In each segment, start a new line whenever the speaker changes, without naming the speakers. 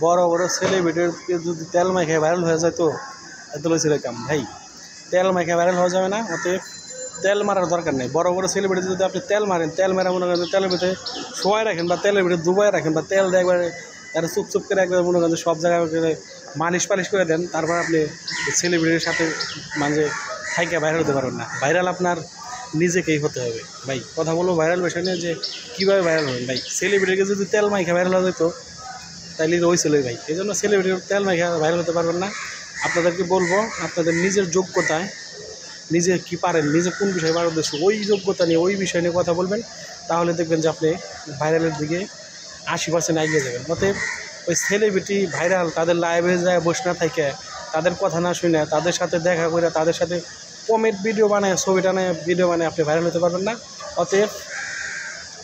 বড় বড় সেলিব্রিটিকে যদি তেল মাখায় ভাইরাল হয়ে যায় তো এত লইছিল কাম ভাই, তেল মাখায় ভাইরাল হওয়া যাবে না। অতএব তেল মারার দরকার নেই। বড় বড় সেলিব্রিটি যদি আপনি তেল মারেন, তেল মেরা মনে করেন তেলের ভিতরে শোয়াই রাখেন বা তেলের ভিতরে ডুবাই রাখেন বা তেল দিয়ে একবারে তারা চুপ করে একবার মনে করেন সব জায়গায় মালিশ পালিশ করে দেন, তারপর আপনি সেলিব্রিটির সাথে মানে থাইকে ভাইরাল হতে পারবেন না। ভাইরাল আপনার নিজেকেই হতে হবে ভাই। কথা বলবো ভাইরাল বিষয় নিয়ে যে কীভাবে ভাইরাল হবেন ভাই। সেলিব্রিটিকে যদি তেল মাইখা ভাইরাল হয়ে যেত তাইলে হয়েছিল ভাই। এই জন্য সেলিব্রিটির তেল মাইখা ভাইরাল হতে পারবেন না। আপনাদেরকে বলবো আপনাদের নিজের যোগ্যতায় নিজে কী পারেন, নিজে কোন বিষয়ে পারদর্শী ওই যোগ্যতা নিয়ে ওই বিষয় নিয়ে কথা বলবেন, তাহলে দেখবেন যে আপনি ভাইরালের দিকে 80% এগিয়ে যাবেন। অতএব ওই সেলিব্রিটি ভাইরাল তাদের লাইভে যায় বসে না থাকে, তাদের কথা না শুনে তাদের সাথে দেখা করে তাদের সাথে কমেন্ট ভিডিও বানায় ছবি টানায় ভিডিও বানায় আপনি ভাইরাল হতে পারবেন না। অতএব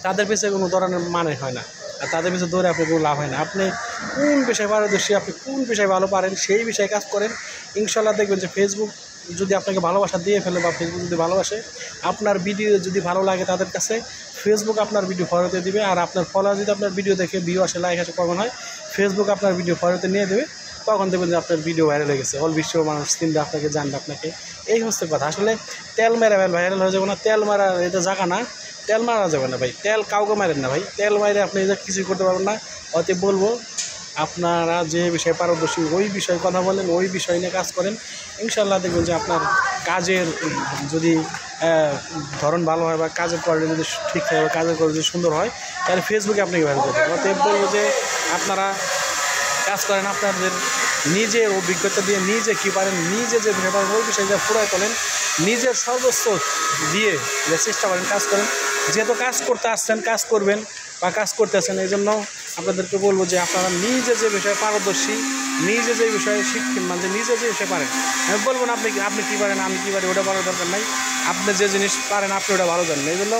তাদের পিছিয়ে কোনো ধরনের মানে হয় না, আর তাদের পিছিয়ে দৌড়ে আপনি কোনো লাভ হয় না। আপনি কোন বিষয়ে পারদর্শী, আপনি কোন বিষয়ে ভালো পারেন সেই বিষয়ে কাজ করেন, ইনশাল্লাহ দেখবেন যে ফেসবুক যদি আপনাকে ভালোবাসা দিয়ে ফেলে বা ফেসবুক যদি ভালোবাসে, আপনার ভিডিও যদি ভালো লাগে তাদের কাছে, ফেসবুক আপনার ভিডিও ফলোতে দিবে। আর আপনার ফলোয়ার যদি আপনার ভিডিও দেখে ভিউ আসে, লাইক আসে, কমেন্ট হয়, ফেসবুক আপনার ভিডিও ফলোতে নিয়ে দেবে। তখন দেখবেন যে আপনার ভিডিও ভাইরাল হয়ে গেছে, অল বিশ্ব মানুষ চিনবে আপনাকে, জানবে আপনাকে। এই হচ্ছে কথা। আসলে তেল মেরা ভাইরাল হয়ে যাবে না, তেল মারা এটা জায়গা না, তেল মারা যাবে না ভাই। তেল কাউকে মারেন না ভাই, তেল মারে আপনি এটা কিছুই করতে পারবেন না। অতএব বলবো আপনারা যে বিষয়ে পারদর্শী ওই বিষয়ে কথা বলেন, ওই বিষয় নিয়ে কাজ করেন, ইনশাল্লাহ দেখবেন যে আপনার কাজের যদি ধরন ভালো হয় বা কাজের কোয়ালিটি যদি ঠিক থাকে বা কাজের কোয়ালিটি যদি সুন্দর হয়, তাহলে ফেসবুকে আপনাকে ভাইরাল করতে হবে। অতএব বলবো যে আপনারা কাজ করেন, আপনাদের নিজের অভিজ্ঞতা দিয়ে নিজে কী পারেন, নিজে যে বিষয় পারেন ওই বিষয়ে যা ফুরায় তোলেন, নিজের সর্বোচ্চ দিয়ে যে চেষ্টা করেন, কাজ করেন। যেহেতু কাজ করতে আসছেন, কাজ করবেন বা কাজ করতেছেন, এই জন্য আপনাদেরকে বলবো যে আপনারা নিজে যে বিষয়ে পারদর্শী, নিজে যে বিষয়ে শিখেন, মানে নিজে যে বিষয়ে পারেন, আমি বলবো না আপনি কী পারেন আমি কী পারি ওটা বলার দরকার নাই। আপনি যে জিনিস পারেন আপনি ওটা ভালো জানেন, এই জন্য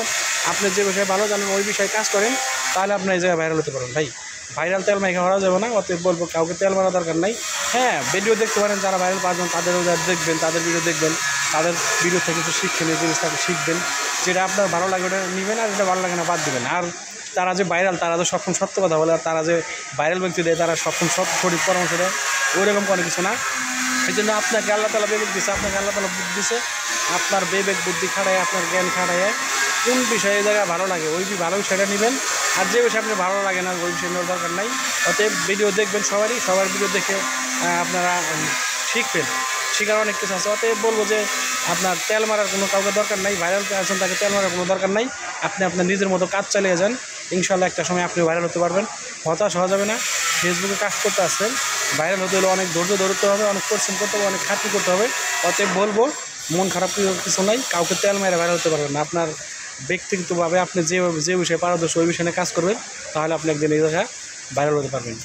আপনি যে বিষয়ে ভালো জানেন ওই বিষয়ে কাজ করেন, তাহলে আপনি এই জায়গায় ভাইরাল হতে পারেন ভাই। ভাইরাল তেল মাইখা হওয়া যাবে না। অতএব বলবো কাউকে তেল মারা দরকার নাই। হ্যাঁ, ভিডিও দেখতে পারেন যারা ভাইরাল পাচ্ছেন, তাদেরও যারা দেখবেন, তাদের ভিডিও দেখবেন, তাদের ভিডিও থেকে কিছু শিখেন, এই জিনিসটাকে শিখবেন, যেটা আপনার ভালো লাগে ওটা নেবেন, আর যেটা ভালো লাগে না বাদ দেবেন। আর তারা যে ভাইরাল, তারা যে সবসময় সত্য কথা বলে, আর তারা যে ভাইরাল ব্যক্তি দেয়, তারা সবসময় সঠিক পরামর্শ দেয়, ওইরকম কোনো কিছু না। এই জন্য আপনাকে আল্লাহ তাআলা বিবেক দিচ্ছে, আপনাকে আল্লাহ তাআলা বুদ্ধি দিচ্ছে, আপনার বিবেক বুদ্ধি খাটায়, আপনার জ্ঞান খাটায় কোন বিষয়ে এই জায়গায় ভালো লাগে ওই ভালো বিষয়টা নেবেন, আর যে বিষয়ে আপনি ভালো লাগে না ওই বিষয় নেওয়ার দরকার নাই। অতএব ভিডিও দেখবেন সবার ভিডিও দেখে আপনারা শিখবেন, শেখার অনেক কিছু আছে। অতএব বলবো যে আপনার তেল মারার কোনো কাউকে দরকার নাই, ভাইরাল আছেন তাকে তেল মারার কোনো দরকার নাই। আপনি আপনার নিজের মতো কাজ চালিয়ে যান, ইনশাল্লাহ একটা সময় আপনি ভাইরাল হতে পারবেন। হতাশ হওয়া যাবে না। ফেসবুকে কাজ করতে আসছেন, ভাইরাল হতে হলে অনেক ধৈর্য ধরতে হবে, অনেক পরিশ্রম করতে হবে, অনেক খাটনি করতে হবে। অতএব বলবো মন খারাপ কিছু নাই, কাউকে তেল মেরে ভাইরাল হতে পারবেন না। আপনার ব্যক্তিগতভাবে আপনি যে বিষয়ে পারদর্শী ওই বিষয়ে কাজ করবেন, তাহলে আপনি একদিন এই জায়গায় ভাইরাল হতে পারবেন।